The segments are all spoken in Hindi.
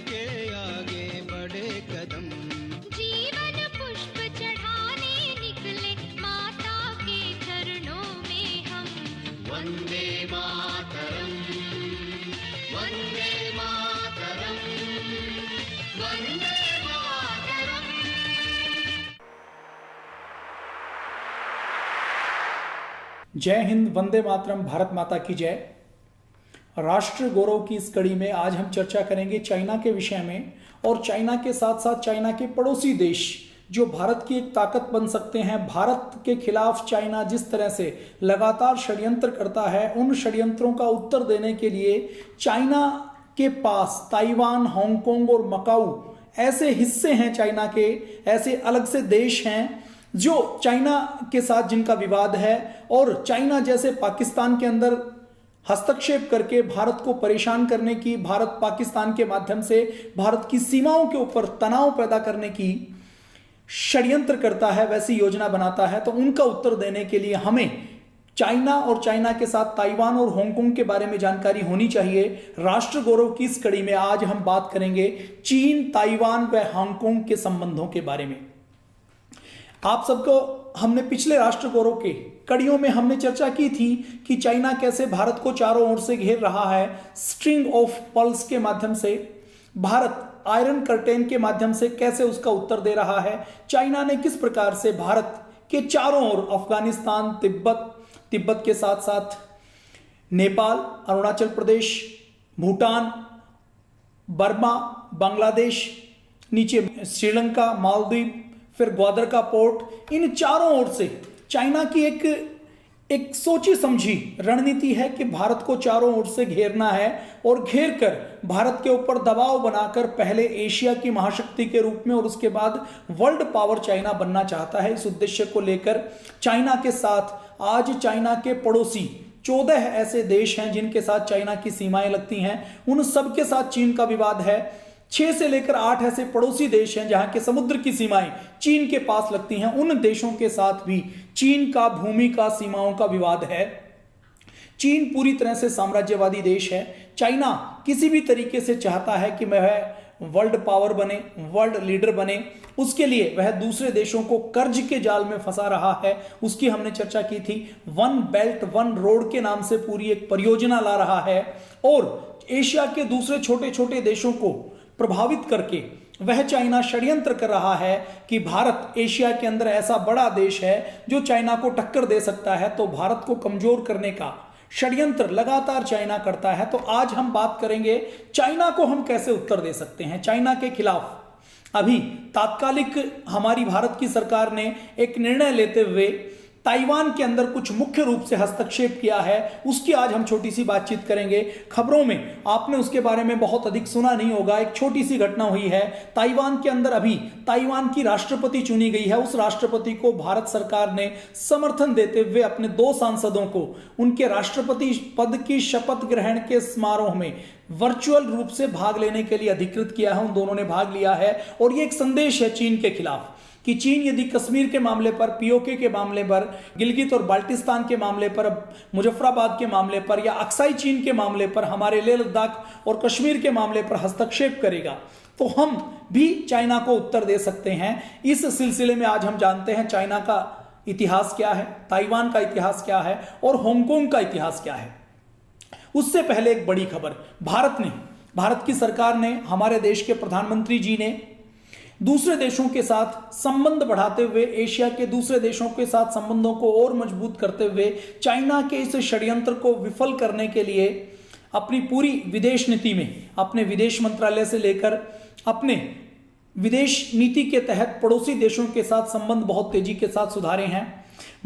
के आगे बढ़े कदम। जीवन पुष्प चढ़ाने निकले माता के चरणों में हम। वंदे मातरम, वंदे मातरम, वंदे मातरम। जय हिंद, वंदे मातरम, भारत माता की जय। राष्ट्र गौरव की इस कड़ी में आज हम चर्चा करेंगे चाइना के विषय में, और चाइना के साथ साथ चाइना के पड़ोसी देश जो भारत की एक ताकत बन सकते हैं। भारत के खिलाफ चाइना जिस तरह से लगातार षड्यंत्र करता है, उन षड्यंत्रों का उत्तर देने के लिए चाइना के पास ताइवान, हांगकांग और मकाऊ ऐसे हिस्से हैं चाइना के, ऐसे अलग से देश हैं जो चाइना के साथ जिनका विवाद है, और चाइना जैसे पाकिस्तान के अंदर हस्तक्षेप करके भारत को परेशान करने की, भारत पाकिस्तान के माध्यम से भारत की सीमाओं के ऊपर तनाव पैदा करने की षड्यंत्र करता है, वैसी योजना बनाता है। तो उनका उत्तर देने के लिए हमें चाइना और चाइना के साथ ताइवान और हांगकांग के बारे में जानकारी होनी चाहिए। राष्ट्र गौरव की इस कड़ी में आज हम बात करेंगे चीन, ताइवान व हांगकांग के संबंधों के बारे में। आप सबको हमने पिछले राष्ट्र गौरव के कड़ियों में हमने चर्चा की थी कि चाइना कैसे भारत को चारों ओर से घेर रहा है। स्ट्रिंग ऑफ पर्ल्स के माध्यम से भारत आयरन कर्टेन के माध्यम से कैसे उसका उत्तर दे रहा है। चाइना ने किस प्रकार से भारत के चारों ओर अफगानिस्तान, तिब्बत के साथ साथ नेपाल, अरुणाचल प्रदेश, भूटान, बर्मा, बांग्लादेश, नीचे श्रीलंका, मालदीव, फिर ग्वादर का पोर्ट, इन चारों ओर से चाइना की एक सोची समझी रणनीति है कि भारत को चारों ओर से घेरना है, और घेर कर भारत के ऊपर दबाव बनाकर पहले एशिया की महाशक्ति के रूप में और उसके बाद वर्ल्ड पावर चाइना बनना चाहता है। इस उद्देश्य को लेकर चाइना के साथ आज चाइना के पड़ोसी 14 ऐसे देश हैं जिनके साथ चाइना की सीमाएं लगती हैं। उन सब के साथ चीन का विवाद है। 6 से लेकर 8 ऐसे पड़ोसी देश हैं जहां के समुद्र की सीमाएं चीन के पास लगती हैं। उन देशों के साथ भी चीन का भूमि का, सीमाओं का विवाद है। चीन पूरी तरह से साम्राज्यवादी देश है। चाइना किसी भी तरीके से चाहता है कि वह वर्ल्ड पावर बने, वर्ल्ड लीडर बने। उसके लिए वह दूसरे देशों को कर्ज के जाल में फंसा रहा है। उसकी हमने चर्चा की थी। वन बेल्ट वन रोड के नाम से पूरी एक परियोजना ला रहा है, और एशिया के दूसरे छोटे छोटे देशों को प्रभावित करके वह चाइना षड्यंत्र कर रहा है कि भारत एशिया के अंदर ऐसा बड़ा देश है जो चाइना को टक्कर दे सकता है। तो भारत को कमजोर करने का षड्यंत्र लगातार चाइना करता है। तो आज हम बात करेंगे चाइना को हम कैसे उत्तर दे सकते हैं। चाइना के खिलाफ अभी तात्कालिक हमारी भारत की सरकार ने एक निर्णय लेते हुए ताइवान के अंदर कुछ मुख्य रूप से हस्तक्षेप किया है। उसकी आज हम छोटी सी बातचीत करेंगे। खबरों में आपने उसके बारे में बहुत अधिक सुना नहीं होगा। एक छोटी सी घटना हुई है ताइवान के अंदर। अभी ताइवान की राष्ट्रपति चुनी गई है। उस राष्ट्रपति को भारत सरकार ने समर्थन देते हुए अपने 2 सांसदों को उनके राष्ट्रपति पद की शपथ ग्रहण के समारोह में वर्चुअल रूप से भाग लेने के लिए अधिकृत किया है। उन दोनों ने भाग लिया है, और यह एक संदेश है चीन के खिलाफ कि चीन यदि कश्मीर के मामले पर, पीओके के मामले पर, गिलगित और बाल्टिस्तान के मामले पर, मुजफ्फराबाद के मामले पर, या अक्साई चीन के मामले पर, हमारे लेह लद्दाख और कश्मीर के मामले पर हस्तक्षेप करेगा, तो हम भी चाइना को उत्तर दे सकते हैं। इस सिलसिले में आज हम जानते हैं चाइना का इतिहास क्या है, ताइवान का इतिहास क्या है, और हांगकांग का इतिहास क्या है। उससे पहले एक बड़ी खबर, भारत की सरकार ने, हमारे देश के प्रधानमंत्री जी ने दूसरे देशों के साथ संबंध बढ़ाते हुए, एशिया के दूसरे देशों के साथ संबंधों को और मजबूत करते हुए चाइना के इस षड्यंत्र को विफल करने के लिए अपनी पूरी विदेश नीति में, अपने विदेश मंत्रालय से लेकर अपने विदेश नीति के तहत पड़ोसी देशों के साथ संबंध बहुत तेजी के साथ सुधारे हैं।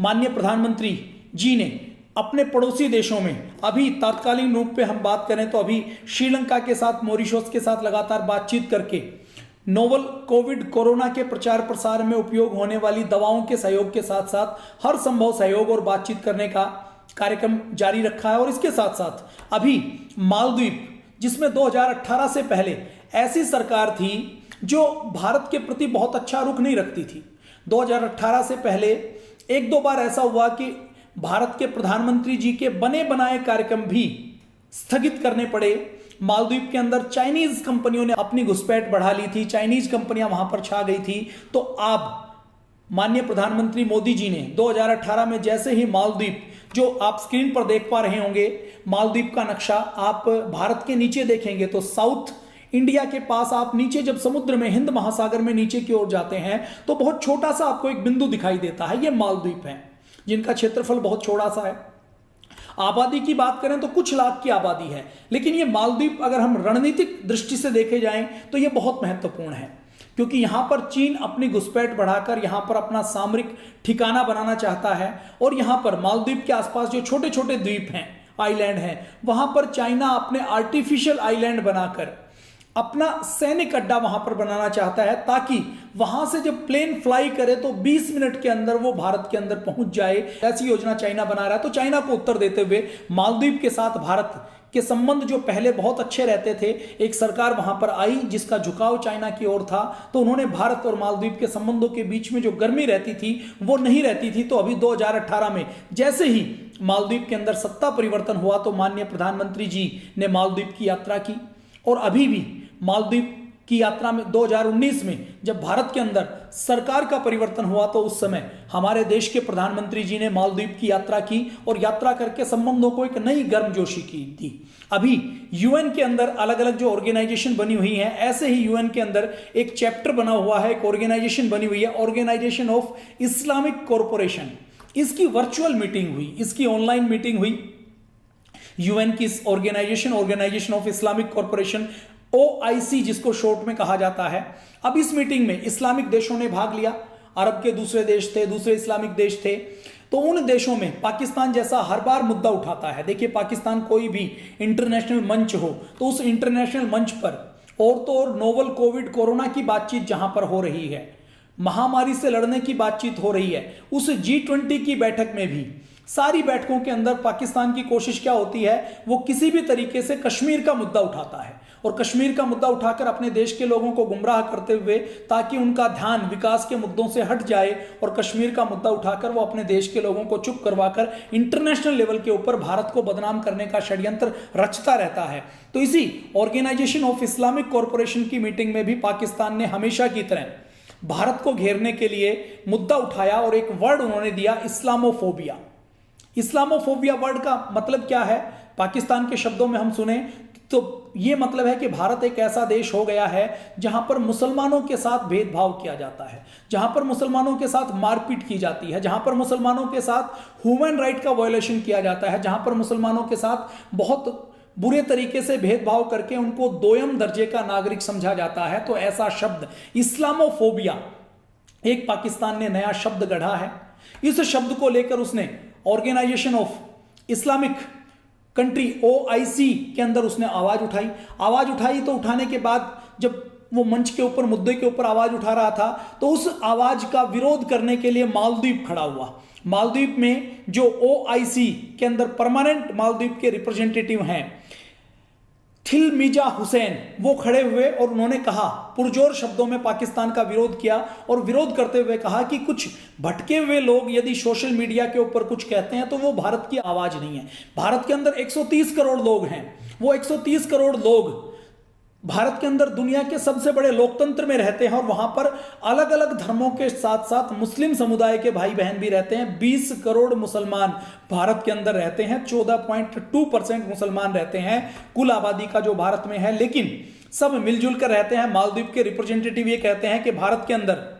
माननीय प्रधानमंत्री जी ने अपने पड़ोसी देशों में, अभी तात्कालिक रूप पे हम बात करें तो अभी श्रीलंका के साथ, मॉरिशस के साथ लगातार बातचीत करके नोवल कोविड कोरोना के प्रचार प्रसार में उपयोग होने वाली दवाओं के सहयोग के साथ साथ हर संभव सहयोग और बातचीत करने का कार्यक्रम जारी रखा है। और इसके साथ साथ अभी मालदीव, जिसमें 2018 से पहले ऐसी सरकार थी जो भारत के प्रति बहुत अच्छा रुख नहीं रखती थी। 2018 से पहले 1-2 बार ऐसा हुआ कि भारत के प्रधानमंत्री जी के बने बनाए कार्यक्रम भी स्थगित करने पड़े। मालदीव के अंदर चाइनीज कंपनियों ने अपनी घुसपैठ बढ़ा ली थी, चाइनीज कंपनियां वहां पर छा गई थी। तो अब माननीय प्रधानमंत्री मोदी जी ने 2018 में जैसे ही मालदीव, जो आप स्क्रीन पर देख पा रहे होंगे, मालदीव का नक्शा आप भारत के नीचे देखेंगे तो साउथ इंडिया के पास आप नीचे जब समुद्र में, हिंद महासागर में नीचे की ओर जाते हैं तो बहुत छोटा सा आपको एक बिंदु दिखाई देता है, ये मालदीव है, जिनका क्षेत्रफल बहुत छोटा सा है। आबादी की बात करें तो कुछ लाख की आबादी है, लेकिन ये मालदीव अगर हम रणनीतिक दृष्टि से देखे जाएं तो ये बहुत महत्वपूर्ण है, क्योंकि यहां पर चीन अपनी घुसपैठ बढ़ाकर यहां पर अपना सामरिक ठिकाना बनाना चाहता है। और यहां पर मालदीव के आसपास जो छोटे छोटे द्वीप हैं, आइलैंड हैं, वहां पर चाइना अपने आर्टिफिशियल आइलैंड बनाकर अपना सैनिक अड्डा वहां पर बनाना चाहता है, ताकि वहां से जब प्लेन फ्लाई करे तो 20 मिनट के अंदर वो भारत के अंदर पहुंच जाए। ऐसी योजना चाइना बना रहा है। तो चाइना को उत्तर देते हुए मालदीव के साथ भारत के संबंध जो पहले बहुत अच्छे रहते थे, एक सरकार वहां पर आई जिसका झुकाव चाइना की ओर था, तो उन्होंने भारत और मालदीव के संबंधों के बीच में जो गर्मी रहती थी वो नहीं रहती थी। तो अभी 2018 में जैसे ही मालदीव के अंदर सत्ता परिवर्तन हुआ तो माननीय प्रधानमंत्री जी ने मालदीव की यात्रा की, और अभी भी मालदीव की यात्रा में 2019 में जब भारत के अंदर सरकार का परिवर्तन हुआ तो उस समय हमारे देश के प्रधानमंत्री जी ने मालदीव की यात्रा की और यात्रा करके संबंधों को एक नई गर्मजोशी की थी। अभी यूएन के अंदर अलग अलग जो ऑर्गेनाइजेशन बनी हुई हैं, ऐसे ही यूएन के अंदर एक चैप्टर बना हुआ है, एक ऑर्गेनाइजेशन बनी हुई है, ऑर्गेनाइजेशन ऑफ इस्लामिक कॉरपोरेशन। इसकी वर्चुअल मीटिंग हुई, इसकी ऑनलाइन मीटिंग हुई। यूएन की organisation of Islamic corporation, OIC जिसको शॉर्ट में कहा जाता है। अब इस मीटिंग में इस्लामिक देशों ने भाग लिया, अरब के दूसरे देश थे, दूसरे इस्लामिक देश थे। तो उन देशों में पाकिस्तान जैसा हर बार मुद्दा उठाता है। देखिए, पाकिस्तान कोई भी इंटरनेशनल मंच हो तो उस इंटरनेशनल मंच पर और तो और नोवल कोविड कोरोना की बातचीत जहां पर हो रही है, महामारी से लड़ने की बातचीत हो रही है, उस G20 की बैठक में भी सारी बैठकों के अंदर पाकिस्तान की कोशिश क्या होती है, वो किसी भी तरीके से कश्मीर का मुद्दा उठाता है और कश्मीर का मुद्दा उठाकर अपने देश के लोगों को गुमराह करते हुए, ताकि उनका ध्यान विकास के मुद्दों से हट जाए, और कश्मीर का मुद्दा उठाकर वो अपने देश के लोगों को चुप करवाकर इंटरनेशनल लेवल के ऊपर भारत को बदनाम करने का षड्यंत्र रचता रहता है। तो इसी ऑर्गेनाइजेशन ऑफ इस्लामिक कॉरपोरेशन की मीटिंग में भी पाकिस्तान ने हमेशा की तरह भारत को घेरने के लिए मुद्दा उठाया और एक वर्ड उन्होंने दिया, इस्लामोफोबिया। इस्लामोफोबिया वर्ड का मतलब क्या है, पाकिस्तान के शब्दों में हम सुने तो ये मतलब है कि भारत एक ऐसा देश हो गया है जहां पर मुसलमानों के साथ भेदभाव किया जाता है, जहां पर मुसलमानों के साथ मारपीट की जाती है, जहां पर मुसलमानों के साथ ह्यूमन राइट का वायलेशन किया जाता है, जहां पर मुसलमानों के साथ बहुत बुरे तरीके से भेदभाव करके उनको दोयम दर्जे का नागरिक समझा जाता है। तो ऐसा शब्द इस्लामोफोबिया एक पाकिस्तान ने नया शब्द गढ़ा है। इस शब्द को लेकर उसने organisation of Islamic country OIC के अंदर उसने आवाज उठाई। तो उठाने के बाद जब वो मंच के ऊपर मुद्दे के ऊपर आवाज उठा रहा था तो उस आवाज का विरोध करने के लिए मालदीव खड़ा हुआ। मालदीव में जो OIC के अंदर परमानेंट मालदीव के रिप्रेजेंटेटिव हैं थिलमिजा हुसैन, वो खड़े हुए और उन्होंने कहा, पुरजोर शब्दों में पाकिस्तान का विरोध किया और विरोध करते हुए कहा कि कुछ भटके हुए लोग यदि सोशल मीडिया के ऊपर कुछ कहते हैं तो वो भारत की आवाज नहीं है। भारत के अंदर 130 करोड़ लोग हैं, वो 130 करोड़ लोग भारत के अंदर दुनिया के सबसे बड़े लोकतंत्र में रहते हैं और वहां पर अलग अलग धर्मों के साथ साथ मुस्लिम समुदाय के भाई बहन भी रहते हैं। 20 करोड़ मुसलमान भारत के अंदर रहते हैं, 14.2% मुसलमान रहते हैं कुल आबादी का जो भारत में है, लेकिन सब मिलजुल कर रहते हैं। मालदीव के रिप्रेजेंटेटिव ये कहते हैं कि भारत के अंदर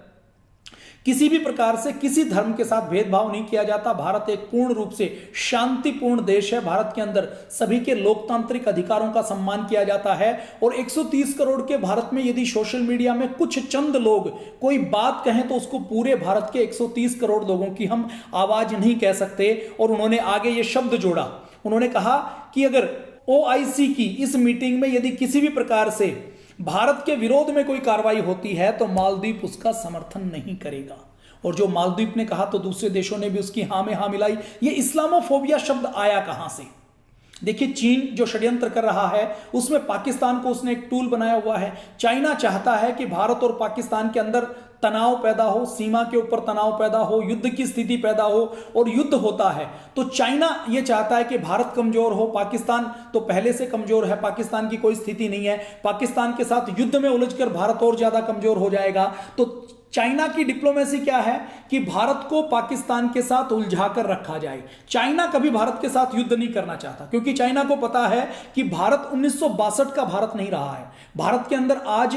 किसी भी प्रकार से किसी धर्म के साथ भेदभाव नहीं किया जाता। भारत एक पूर्ण रूप से शांतिपूर्ण देश है। भारत के अंदर सभी के लोकतांत्रिक अधिकारों का सम्मान किया जाता है और 130 करोड़ के भारत में यदि सोशल मीडिया में कुछ चंद लोग कोई बात कहें तो उसको पूरे भारत के 130 करोड़ लोगों की हम आवाज नहीं कह सकते। और उन्होंने आगे ये शब्द जोड़ा, उन्होंने कहा कि अगर OIC की इस मीटिंग में यदि किसी भी प्रकार से भारत के विरोध में कोई कार्रवाई होती है तो मालदीव उसका समर्थन नहीं करेगा। और जो मालदीव ने कहा तो दूसरे देशों ने भी उसकी हां में हां मिलाई। ये इस्लामोफोबिया शब्द आया कहां से? देखिए, चीन जो षड्यंत्र कर रहा है उसमें पाकिस्तान को उसने एक टूल बनाया हुआ है। चाइना चाहता है कि भारत और पाकिस्तान के अंदर तनाव पैदा हो, सीमा के ऊपर तनाव पैदा हो, युद्ध की स्थिति पैदा हो और युद्ध होता है, तो चाइना यह चाहता है कि भारत कमजोर हो। पाकिस्तान तो पहले से कमजोर है, पाकिस्तान की कोई स्थिति नहीं है, पाकिस्तान के साथ युद्ध में उलझकर भारत और ज्यादा कमजोर हो जाएगा। तो चाइना की डिप्लोमेसी क्या है कि भारत को पाकिस्तान के साथ उलझाकर रखा जाए। चाइना कभी भारत के साथ युद्ध नहीं करना चाहता, क्योंकि चाइना को पता है कि भारत 1962 का भारत नहीं रहा है। भारत के अंदर आज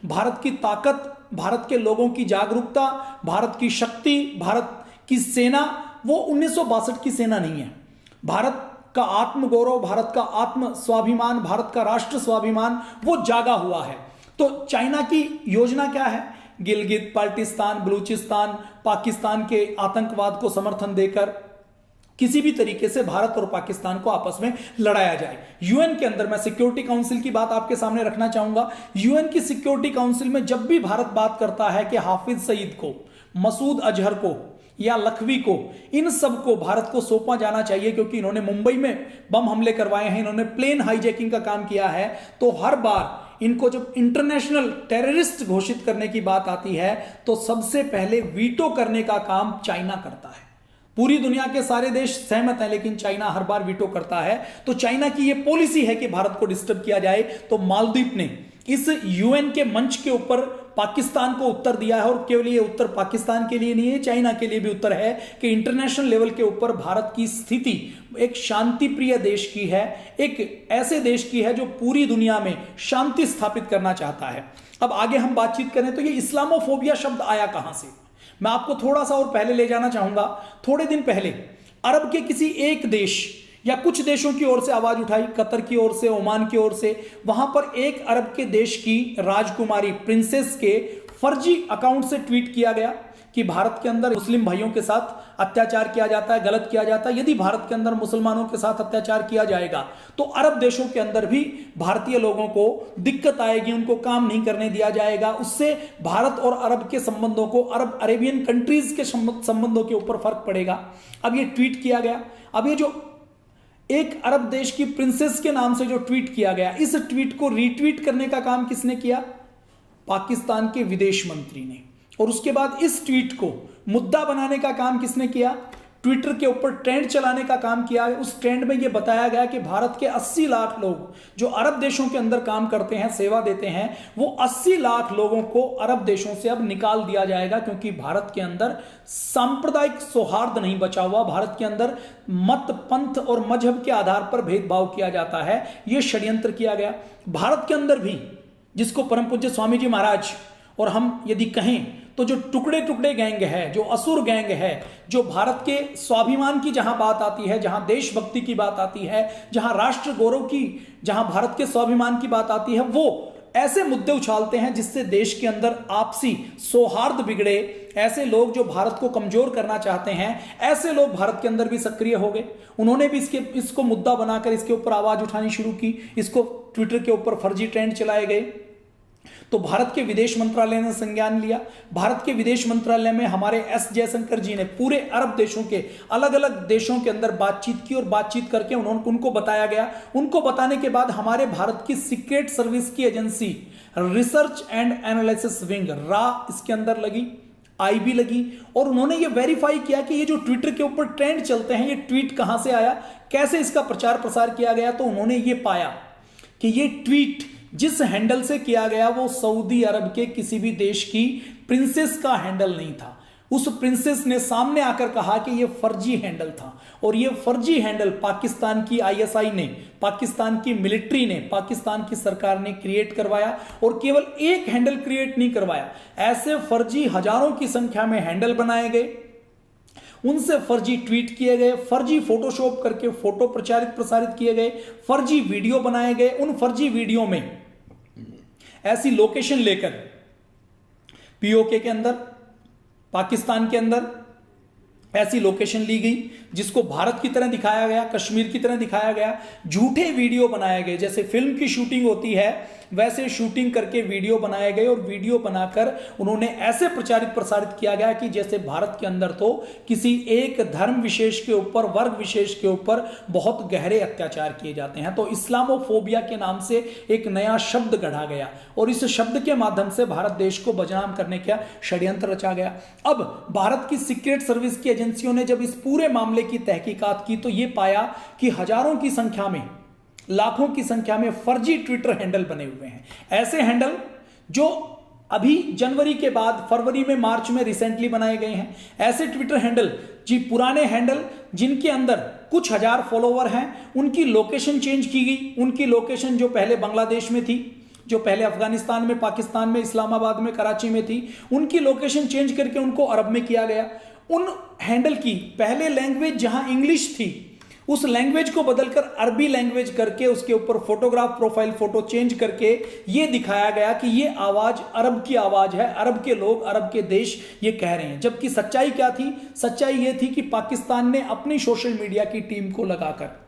भारत की ताकत, भारत के लोगों की जागरूकता, भारत की शक्ति, भारत की सेना वो 1962 की सेना नहीं है। भारत का आत्मगौरव, भारत का आत्म स्वाभिमान, भारत का राष्ट्र स्वाभिमान वो जागा हुआ है। तो चाइना की योजना क्या है? गिलगित बाल्टिस्तान, बलूचिस्तान, पाकिस्तान के आतंकवाद को समर्थन देकर किसी भी तरीके से भारत और पाकिस्तान को आपस में लड़ाया जाए। यूएन के अंदर, मैं सिक्योरिटी काउंसिल की बात आपके सामने रखना चाहूंगा, यूएन की सिक्योरिटी काउंसिल में जब भी भारत बात करता है कि हाफिज सईद को, मसूद अजहर को या लखवी को, इन सब को भारत को सौंपा जाना चाहिए, क्योंकि इन्होंने मुंबई में बम हमले करवाए हैं, इन्होंने प्लेन हाईजैकिंग का काम किया है, तो हर बार इनको जब इंटरनेशनल टेररिस्ट घोषित करने की बात आती है तो सबसे पहले वीटो करने का काम चाइना करता है। पूरी दुनिया के सारे देश सहमत हैं, लेकिन चाइना हर बार वीटो करता है। तो चाइना की यह पॉलिसी है कि भारत को डिस्टर्ब किया जाए। तो मालदीव ने इस यूएन के मंच के ऊपर पाकिस्तान को उत्तर दिया है, और केवल ये उत्तर पाकिस्तान के लिए नहीं है, चाइना के लिए भी उत्तर है कि इंटरनेशनल लेवल के ऊपर भारत की स्थिति एक शांति प्रिय देश की है, एक ऐसे देश की है जो पूरी दुनिया में शांति स्थापित करना चाहता है। अब आगे हम बातचीत करें तो ये इस्लामोफोबिया शब्द आया कहां से? मैं आपको थोड़ा सा और पहले ले जाना चाहूंगा। थोड़े दिन पहले अरब के किसी एक देश या कुछ देशों की ओर से आवाज उठाई, कतर की ओर से, ओमान की ओर से, वहां पर एक अरब के देश की राजकुमारी प्रिंसेस के फर्जी अकाउंट से ट्वीट किया गया कि भारत के अंदर मुस्लिम भाइयों के साथ अत्याचार किया जाता है, गलत किया जाता है। यदि भारत के अंदर मुसलमानों के साथ अत्याचार किया जाएगा तो अरब देशों के अंदर भी भारतीय लोगों को दिक्कत आएगी, उनको काम नहीं करने दिया जाएगा। उससे भारत और अरब के संबंधों को, अरब अरेबियन कंट्रीज के संबंधों के ऊपर फर्क पड़ेगा। अब ये ट्वीट किया गया। अब ये जो एक अरब देश की प्रिंसेस के नाम से जो ट्वीट किया गया, इस ट्वीट को रीट्वीट करने का काम किसने किया? पाकिस्तान के विदेश मंत्री ने। और उसके बाद इस ट्वीट को मुद्दा बनाने का काम किसने किया? ट्विटर के ऊपर ट्रेंड चलाने का काम किया। उस ट्रेंड में यह बताया गया कि भारत के 80 लाख लोग जो अरब देशों के अंदर काम करते हैं, सेवा देते हैं, वो 80 लाख लोगों को अरब देशों से अब निकाल दिया जाएगा, क्योंकि भारत के अंदर सांप्रदायिक सौहार्द नहीं बचा हुआ। भारत के अंदर मत, पंथ और मजहब के आधार पर भेदभाव किया जाता है। यह षड्यंत्र किया गया। भारत के अंदर भी, जिसको परम पूज्य स्वामी जी महाराज, और हम यदि कहें तो जो टुकड़े टुकड़े गैंग है, जो असुर गैंग है, जो भारत के स्वाभिमान की जहां बात आती है, जहां देशभक्ति की बात आती है, जहां राष्ट्र गौरव की, जहां भारत के स्वाभिमान की बात आती है, वो ऐसे मुद्दे उछालते हैं जिससे देश के अंदर आपसी सौहार्द बिगड़े। ऐसे लोग जो भारत को कमजोर करना चाहते हैं, ऐसे लोग भारत के अंदर भी सक्रिय हो गए। उन्होंने भी इसको मुद्दा बनाकर इसके ऊपर आवाज उठानी शुरू की। इसको ट्विटर के ऊपर फर्जी ट्रेंड चलाए गए। तो भारत के विदेश मंत्रालय ने संज्ञान लिया। भारत के विदेश मंत्रालय में हमारे एस जयशंकर जी ने पूरे अरब देशों के, अलग अलग देशों के अंदर बातचीत की, और बातचीत करके उनको बताया गया। उनको बताने के बाद हमारे भारत की सीक्रेट सर्विस की agency research and analysis wing, रा इसके अंदर लगी, आईबी लगी, और उन्होंने ये वेरीफाई किया कि ये जो ट्विटर के ऊपर ट्रेंड चलते हैं, ये ट्वीट कहां से आया, कैसे इसका प्रचार प्रसार किया गया। तो उन्होंने ये पाया कि ये ट्वीट जिस हैंडल से किया गया वो सऊदी अरब के किसी भी देश की प्रिंसेस का हैंडल नहीं था। उस प्रिंसेस ने सामने आकर कहा कि यह फर्जी हैंडल था, और यह फर्जी हैंडल पाकिस्तान की आईएसआई ने, पाकिस्तान की मिलिट्री ने, पाकिस्तान की सरकार ने क्रिएट करवाया। और केवल एक हैंडल क्रिएट नहीं करवाया, ऐसे फर्जी हजारों की संख्या में हैंडल बनाए गए, उनसे फर्जी ट्वीट किए गए, फर्जी फोटोशॉप करके फोटो प्रसारित किए गए, फर्जी वीडियो बनाए गए। उन फर्जी वीडियो में ऐसी लोकेशन लेकर पीओके के अंदर, पाकिस्तान के अंदर, ऐसी लोकेशन ली गई जिसको भारत की तरह दिखाया गया, कश्मीर की तरह दिखाया गया, झूठे वीडियो बनाए गए, जैसे फिल्म की शूटिंग होती है वैसे शूटिंग करके वीडियो बनाए गए और वीडियो बनाकर उन्होंने ऐसे प्रचारित प्रसारित किया गया कि जैसे भारत के अंदर तो किसी एक धर्म विशेष के ऊपर, वर्ग विशेष के ऊपर बहुत गहरे अत्याचार किए जाते हैं। तो इस्लामोफोबिया के नाम से एक नया शब्द गढ़ा गया और इस शब्द के माध्यम से भारत देश को बदनाम करने का षड्यंत्र रचा गया। अब भारत की सीक्रेट सर्विस की एजेंसियों ने जब इस पूरे मामले की तहकीकात की तो यह पाया कि हजारों की संख्या में, लाखों की संख्या में फर्जी ट्विटर हैंडल बने हुए हैं। ऐसे हैंडल जो अभी जनवरी के बाद फरवरी में, मार्च में रिसेंटली बनाए गए हैं। ऐसे ट्विटर हैंडल जी, पुराने हैंडल जिनके अंदर कुछ हजार फॉलोवर हैं, उनकी लोकेशन चेंज की गई। उनकी लोकेशन जो पहले बांग्लादेश में थी, जो पहले अफगानिस्तान में, पाकिस्तान में, इस्लामाबाद में, कराची में थी, उनकी लोकेशन चेंज करके उनको अरब में किया गया। उन हैंडल की पहले लैंग्वेज जहां इंग्लिश थी उस लैंग्वेज को बदलकर अरबी लैंग्वेज करके उसके ऊपर फोटोग्राफ, प्रोफाइल फोटो चेंज करके यह दिखाया गया कि यह आवाज अरब की आवाज है, अरब के लोग, अरब के देश ये कह रहे हैं। जबकि सच्चाई क्या थी? सच्चाई यह थी कि पाकिस्तान ने अपनी सोशल मीडिया की टीम को लगाकर,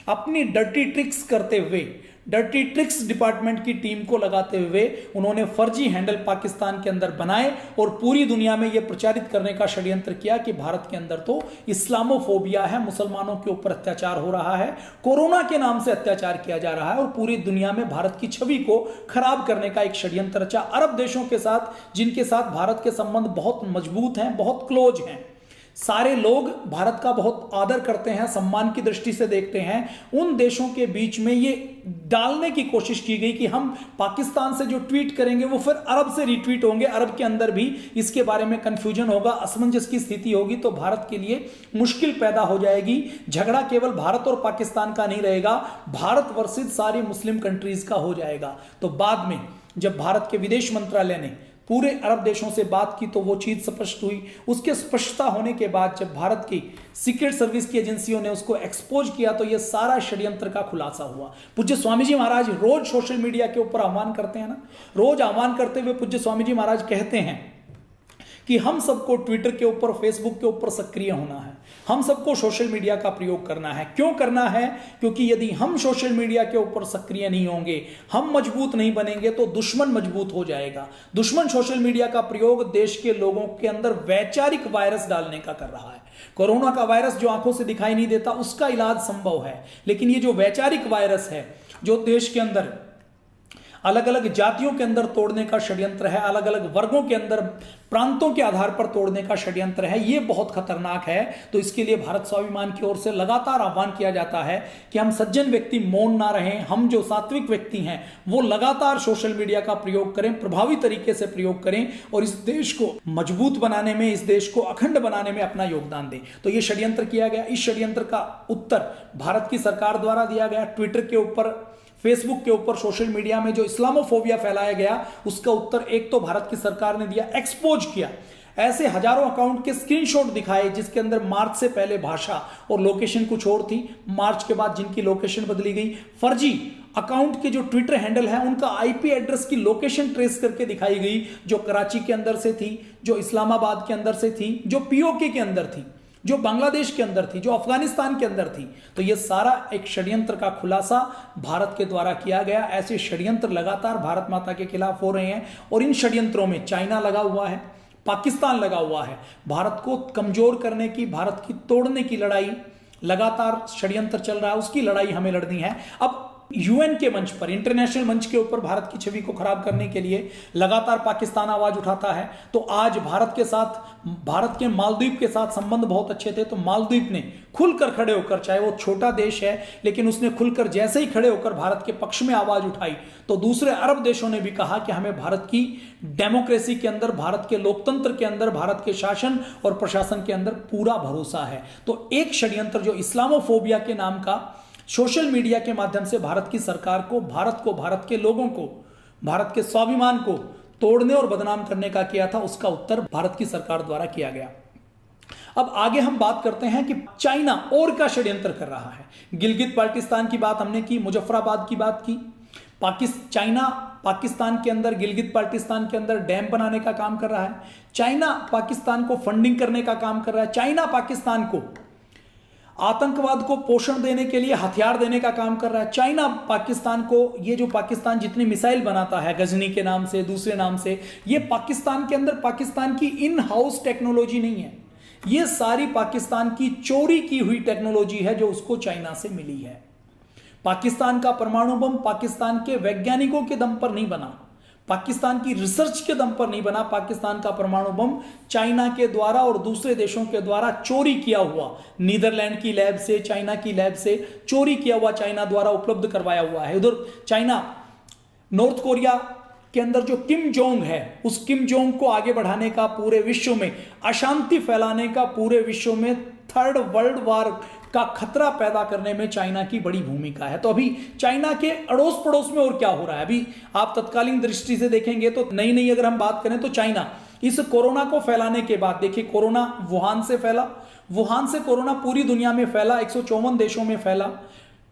अपनी डर्टी ट्रिक्स करते हुए, डर्टी ट्रिक्स डिपार्टमेंट की टीम को लगाते हुए उन्होंने फर्जी हैंडल पाकिस्तान के अंदर बनाए और पूरी दुनिया में यह प्रचारित करने का षड्यंत्र किया कि भारत के अंदर तो इस्लामोफोबिया है, मुसलमानों के ऊपर अत्याचार हो रहा है, कोरोना के नाम से अत्याचार किया जा रहा है और पूरी दुनिया में भारत की छवि को खराब करने का एक षड्यंत्र रचा। अरब देशों के साथ, जिनके साथ भारत के संबंध बहुत मजबूत हैं, बहुत क्लोज हैं, सारे लोग भारत का बहुत आदर करते हैं, सम्मान की दृष्टि से देखते हैं, उन देशों के बीच में ये डालने की कोशिश की गई कि हम पाकिस्तान से जो ट्वीट करेंगे वो फिर अरब से रिट्वीट होंगे, अरब के अंदर भी इसके बारे में कंफ्यूजन होगा, असमंजस की स्थिति होगी, तो भारत के लिए मुश्किल पैदा हो जाएगी। झगड़ा केवल भारत और पाकिस्तान का नहीं रहेगा, भारत वर्सेस सारी मुस्लिम कंट्रीज का हो जाएगा। तो बाद में जब भारत के विदेश मंत्रालय ने पूरे अरब देशों से बात की तो वो चीज स्पष्ट हुई। उसके स्पष्टता होने के बाद जब भारत की सीक्रेट सर्विस की एजेंसियों ने उसको एक्सपोज किया तो ये सारा षड्यंत्र का खुलासा हुआ। पूज्य स्वामी जी महाराज रोज सोशल मीडिया के ऊपर आह्वान करते हैं ना, रोज आह्वान करते हुए पूज्य स्वामी जी महाराज कहते हैं कि हम सबको ट्विटर के ऊपर, फेसबुक के ऊपर सक्रिय होना है, हम सबको सोशल मीडिया का प्रयोग करना है। क्यों करना है? क्योंकि यदि हम सोशल मीडिया के ऊपर सक्रिय नहीं होंगे, हम मजबूत नहीं बनेंगे तो दुश्मन मजबूत हो जाएगा। दुश्मन सोशल मीडिया का प्रयोग देश के लोगों के अंदर वैचारिक वायरस डालने का कर रहा है। कोरोना का वायरस जो आंखों से दिखाई नहीं देता उसका इलाज संभव है, लेकिन ये जो वैचारिक वायरस है जो देश के अंदर अलग अलग जातियों के अंदर तोड़ने का षड्यंत्र है, अलग अलग वर्गों के अंदर, प्रांतों के आधार पर तोड़ने का षड्यंत्र है, ये बहुत खतरनाक है। तो इसके लिए भारत स्वाभिमान की ओर से लगातार आह्वान किया जाता है कि हम सज्जन व्यक्ति मौन ना रहें, हम जो सात्विक व्यक्ति हैं वो लगातार सोशल मीडिया का प्रयोग करें, प्रभावी तरीके से प्रयोग करें और इस देश को मजबूत बनाने में, इस देश को अखंड बनाने में अपना योगदान दें। तो ये षड्यंत्र किया गया। इस षड्यंत्र का उत्तर भारत की सरकार द्वारा दिया गया। ट्विटर के ऊपर, फेसबुक के ऊपर, सोशल मीडिया में जो इस्लामोफोबिया फैलाया गया उसका उत्तर एक तो भारत की सरकार ने दिया, एक्सपोज किया। ऐसे हजारों अकाउंट के स्क्रीनशॉट दिखाए जिसके अंदर मार्च से पहले भाषा और लोकेशन कुछ और थी, मार्च के बाद जिनकी लोकेशन बदली गई। फर्जी अकाउंट के जो ट्विटर हैंडल है उनका आईपी एड्रेस की लोकेशन ट्रेस करके दिखाई गई, जो कराची के अंदर से थी, जो इस्लामाबाद के अंदर से थी, जो पीओके के अंदर थी, जो बांग्लादेश के अंदर थी, जो अफगानिस्तान के अंदर थी। तो यह सारा एक षड्यंत्र का खुलासा भारत के द्वारा किया गया। ऐसे षड्यंत्र लगातार भारत माता के खिलाफ हो रहे हैं और इन षड्यंत्रों में चाइना लगा हुआ है, पाकिस्तान लगा हुआ है। भारत को कमजोर करने की, भारत की तोड़ने की लड़ाई लगातार षड्यंत्र चल रहा है, उसकी लड़ाई हमें लड़नी है। अब यूएन के मंच पर, इंटरनेशनल मंच के ऊपर भारत की छवि को खराब करने के लिए लगातार पाकिस्तान आवाज उठाता है। तो आज भारत के साथ, भारत के मालदीव के साथ संबंध बहुत अच्छे थे, तो मालदीव ने खुलकर खड़े होकर, चाहे वो छोटा देश है लेकिन उसने खुलकर जैसे ही खड़े होकर भारत के पक्ष में आवाज उठाई तो दूसरे अरब देशों ने भी कहा कि हमें भारत की डेमोक्रेसी के अंदर, भारत के लोकतंत्र के अंदर, भारत के शासन और प्रशासन के अंदर पूरा भरोसा है। तो एक षड्यंत्र जो इस्लामोफोबिया के नाम का सोशल मीडिया के माध्यम से भारत की सरकार को, भारत के लोगों को, भारत के स्वाभिमान को तोड़ने और बदनाम करने का किया था, उसका उत्तर भारत की सरकार द्वारा किया गया। अब आगे हम बात करते हैं कि चाइना और क्या षड्यंत्र कर रहा है। गिलगित बाल्टिस्तान की बात हमने की, मुजफ्फराबाद की बात की, चाइना पाकिस्तान के अंदर, गिलगित बाल्टिस्तान के अंदर डैम बनाने का काम कर रहा है। चाइना पाकिस्तान को फंडिंग करने का काम कर रहा है। चाइना पाकिस्तान को आतंकवाद को पोषण देने के लिए हथियार देने का काम कर रहा है। चाइना पाकिस्तान को, ये जो पाकिस्तान जितनी मिसाइल बनाता है गजनी के नाम से, दूसरे नाम से, ये पाकिस्तान के अंदर पाकिस्तान की इन हाउस टेक्नोलॉजी नहीं है, ये सारी पाकिस्तान की चोरी की हुई टेक्नोलॉजी है जो उसको चाइना से मिली है। पाकिस्तान का परमाणु बम पाकिस्तान के वैज्ञानिकों के दम पर नहीं बना, पाकिस्तान की रिसर्च के दम पर नहीं बना। पाकिस्तान का परमाणु बम चाइना के द्वारा और दूसरे देशों के द्वारा चोरी किया हुआ, नीदरलैंड की लैब से, चाइना की लैब से चोरी किया हुआ, चाइना द्वारा उपलब्ध करवाया हुआ है। उधर चाइना नॉर्थ कोरिया के अंदर जो किम जोंग है, उस किम जोंग को आगे बढ़ाने का, पूरे विश्व में अशांति फैलाने का, पूरे विश्व में थर्ड वर्ल्ड वॉर का खतरा पैदा करने में चाइना की बड़ी भूमिका है। तो अभी चाइना के अड़ोस पड़ोस में और क्या हो रहा है, अभी आप तत्कालीन दृष्टि से देखेंगे तो नई अगर हम बात करें तो चाइना इस कोरोना को फैलाने के बाद, देखिए कोरोना वुहान से फैला, वुहान से कोरोना पूरी दुनिया में फैला, 154 देशों में फैला,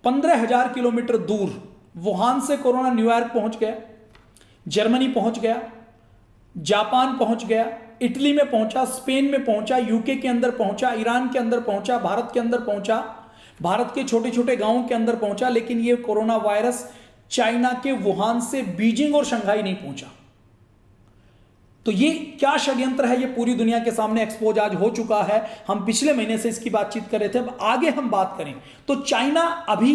15,000 किलोमीटर दूर वुहान से कोरोना न्यूयॉर्क पहुंच गया, जर्मनी पहुंच गया, जापान पहुंच गया, इटली में पहुंचा, स्पेन में पहुंचा, यूके के अंदर पहुंचा, ईरान के अंदर पहुंचा, भारत के अंदर पहुंचा, भारत के छोटे छोटे गांवों के अंदर पहुंचा। लेकिन यह कोरोना वायरस चाइना के वुहान से बीजिंग और शंघाई नहीं पहुंचा। तो ये क्या षड्यंत्र है, ये पूरी दुनिया के सामने एक्सपोज आज हो चुका है। हम पिछले महीने से इसकी बातचीत कर रहे थे। अब आगे हम बात करें तो चाइना अभी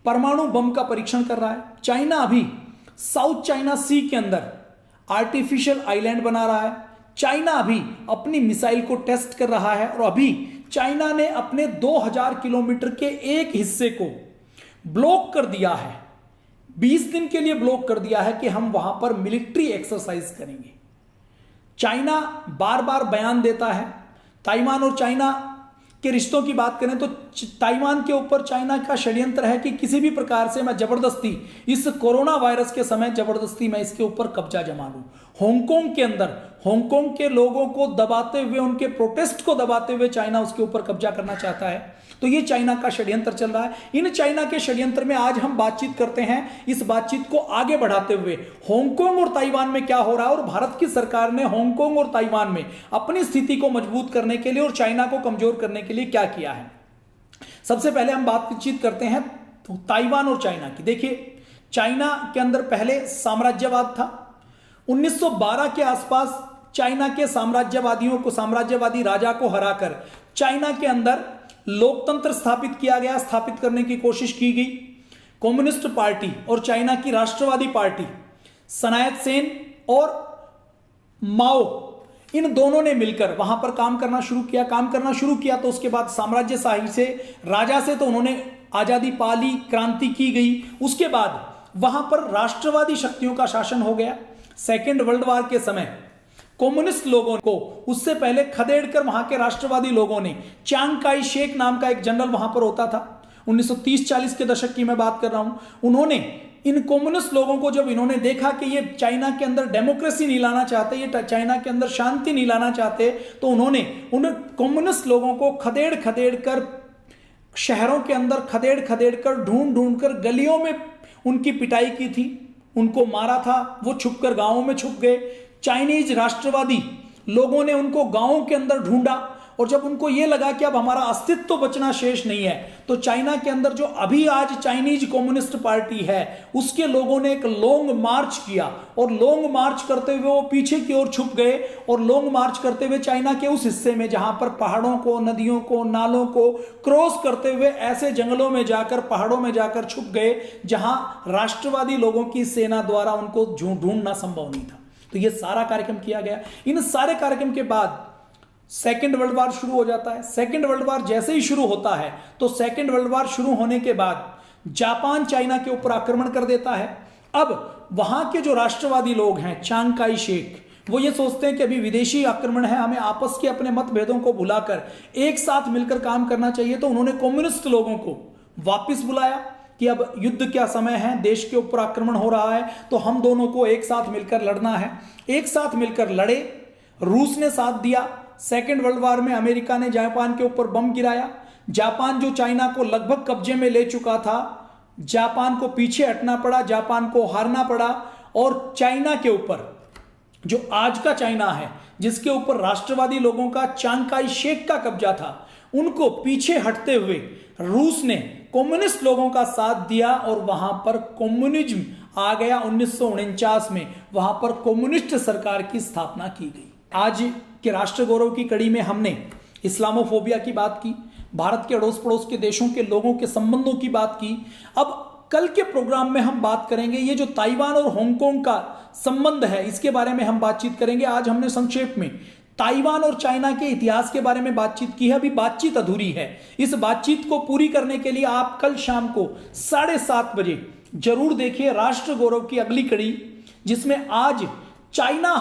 परमाणु बम का परीक्षण कर रहा है। चाइना अभी साउथ चाइना सी के अंदर आर्टिफिशियल आइलैंड बना रहा है। चाइना अभी अपनी मिसाइल को टेस्ट कर रहा है और अभी चाइना ने अपने 2000 किलोमीटर के एक हिस्से को ब्लॉक कर दिया है, 20 दिन के लिए ब्लॉक कर दिया है कि हम वहां पर मिलिट्री एक्सरसाइज करेंगे। चाइना बार बार बयान देता है। ताइवान और चाइना के रिश्तों की बात करें तो ताइवान के ऊपर चाइना का षड्यंत्र है कि किसी भी प्रकार से मैं जबरदस्ती इस कोरोना वायरस के समय जबरदस्ती मैं इसके ऊपर कब्जा जमा लूं। हांगकांग के अंदर हांगकांग के लोगों को दबाते हुए, उनके प्रोटेस्ट को दबाते हुए चाइना उसके ऊपर कब्जा करना चाहता है। तो ये चाइना का षड्यंत्र चल रहा है। इन चाइना के षड्यंत्र में आज हम बातचीत करते हैं। इस बातचीत को आगे बढ़ाते हुए हांगकांग और ताइवान में क्या हो रहा है और भारत की सरकार ने हांगकांग और ताइवान में अपनी स्थिति को मजबूत करने के लिए और चाइना को कमजोर करने के लिए क्या किया है। सबसे पहले हम बातचीत करते हैं तो ताइवान और चाइना की। देखिए, चाइना के अंदर पहले साम्राज्यवाद था। 1912 के आसपास चाइना के साम्राज्यवादी राजा को हराकर चाइना के अंदर लोकतंत्र स्थापित किया गया, स्थापित करने की कोशिश की गई। कम्युनिस्ट पार्टी और चाइना की राष्ट्रवादी पार्टी सनायत सेन और माओ, इन दोनों ने मिलकर वहां पर काम करना शुरू किया। तो उसके बाद साम्राज्यशाही से, राजा से तो उन्होंने आजादी पा ली, क्रांति की गई। उसके बाद वहां पर राष्ट्रवादी शक्तियों का शासन हो गया। सेकेंड वर्ल्ड वॉर के समय कम्युनिस्ट लोगों को उससे पहले खदेड़कर वहां के राष्ट्रवादी लोगों ने, चांग काई शेक नाम का एक जनरल वहां पर होता था, 1930-40 के दशक की मैं बात कर रहा हूं। उन्होंने इन कम्युनिस्ट लोगों को, जब इन्होंने देखा कि ये चाइना के अंदर डेमोक्रेसी नहीं लाना चाहते, ये चाइना के अंदर शांति नहीं लाना चाहते, तो उन्होंने उन कम्युनिस्ट लोगों को खदेड़ कर शहरों के अंदर खदेड़ कर ढूंढ कर गलियों में उनकी पिटाई की थी, उनको मारा था। वो छुपकर गांवों में छुप गए। चाइनीज राष्ट्रवादी लोगों ने उनको गांवों के अंदर ढूंढा और जब उनको यह लगा कि अब हमारा अस्तित्व तो बचना शेष नहीं है, तो चाइना के अंदर जो अभी आज चाइनीज कम्युनिस्ट पार्टी है उसके लोगों ने एक लॉन्ग मार्च किया और लॉन्ग मार्च करते हुए वो पीछे की ओर छुप गए और लॉन्ग मार्च करते हुए चाइना के उस हिस्से में जहां पर पहाड़ों को, नदियों को, नालों को क्रॉस करते हुए ऐसे जंगलों में जाकर, पहाड़ों में जाकर छुप गए जहां राष्ट्रवादी लोगों की सेना द्वारा उनको ढूंढना संभव नहीं था। तो यह सारा कार्यक्रम किया गया। इन सारे कार्यक्रम के बाद सेकेंड वर्ल्ड वॉर शुरू हो जाता है। सेकेंड वर्ल्ड वॉर जैसे ही शुरू होता है तो सेकेंड वर्ल्ड वॉर शुरू होने के बाद जापान चाइना के ऊपर आक्रमण कर देता है। अब वहां के जो राष्ट्रवादी लोग हैं, चांग काई शेक, वो ये सोचते हैं कि अभी विदेशी आक्रमण है, हमें आपस के अपने मतभेदों को भुलाकर एक साथ मिलकर काम करना चाहिए। तो उन्होंने कम्युनिस्ट लोगों को वापस बुलाया कि अब युद्ध क्या समय है, देश के ऊपर आक्रमण हो रहा है, तो हम दोनों को एक साथ मिलकर लड़ना है। एक साथ मिलकर लड़े। रूस ने साथ दिया। सेकेंड वर्ल्ड वॉर में अमेरिका ने जापान के ऊपर बम गिराया। जापान जो चाइना को लगभग कब्जे में ले चुका था, जापान को पीछे हटना पड़ा, जापान को हारना पड़ा और चाइना के ऊपर, जो आज का चाइना है, जिसके ऊपर राष्ट्रवादी लोगों का चांग काई शेक का कब्जा था, उनको पीछे हटते हुए रूस ने कम्युनिस्ट लोगों का साथ दिया और वहां पर कम्युनिज्म आ गया। 1949 में वहां पर कम्युनिस्ट सरकार की स्थापना की गई। आज के राष्ट्र गौरव की कड़ी में हमने इस्लामोफोबिया की बात की, भारत के अड़ोस पड़ोस के देशों के लोगों के संबंधों की बात की। अब कल के प्रोग्राम में हम बात करेंगे ये जो ताइवान और हांगकांग का संबंध है, इसके बारे में हम बातचीत करेंगे। आज हमने संक्षेप में ताइवान और चाइना के इतिहास के बारे में बातचीत की है, अभी बातचीत अधूरी है। इस बातचीत को पूरी करने के लिए आप कल शाम को 7:30 बजे जरूर देखिए राष्ट्र गौरव की अगली कड़ी, जिसमें आज चाइना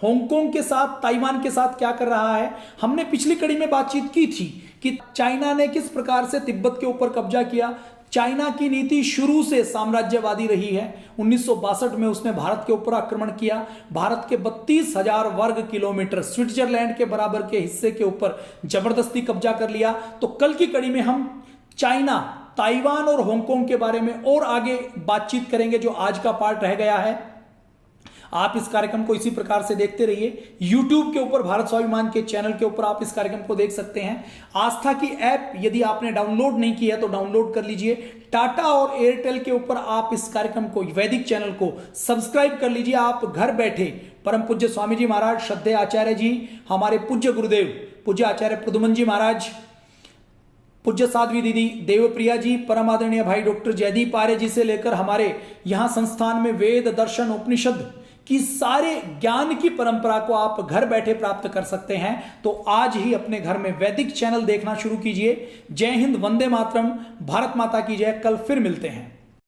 हांगकांग के साथ, ताइवान के साथ क्या कर रहा है। हमने पिछली कड़ी में बातचीत की थी कि चाइना ने किस प्रकार से तिब्बत के ऊपर कब्जा किया। चाइना की नीति शुरू से साम्राज्यवादी रही है। 1962 में उसने भारत के ऊपर आक्रमण किया। भारत के 32,000 वर्ग किलोमीटर, स्विट्जरलैंड के बराबर के हिस्से के ऊपर जबरदस्ती कब्जा कर लिया। तो कल की कड़ी में हम चाइना, ताइवान और हांगकांग के बारे में और आगे बातचीत करेंगे, जो आज का पार्ट रह गया है। आप इस कार्यक्रम को इसी प्रकार से देखते रहिए। YouTube के ऊपर, भारत स्वाभिमान के चैनल के ऊपर आप इस कार्यक्रम को देख सकते हैं। आस्था की ऐप यदि आपने डाउनलोड नहीं की है तो डाउनलोड कर लीजिए। टाटा और एयरटेल के ऊपर आप इस कार्यक्रम को, वैदिक चैनल को सब्सक्राइब कर लीजिए। आप घर बैठे परम पूज्य स्वामी जी महाराज, श्रद्धेय आचार्य जी, हमारे पूज्य गुरुदेव पूज्य आचार्य प्रद्युमन जी महाराज, पूज्य साध्वी दीदी देवप्रिया जी, परम आदरणीय भाई डॉक्टर जयदीप आर्य जी से लेकर हमारे यहाँ संस्थान में वेद, दर्शन, उपनिषद की सारे ज्ञान की परंपरा को आप घर बैठे प्राप्त कर सकते हैं। तो आज ही अपने घर में वैदिक चैनल देखना शुरू कीजिए। जय हिंद, वंदे मातरम, भारत माता की जय। कल फिर मिलते हैं।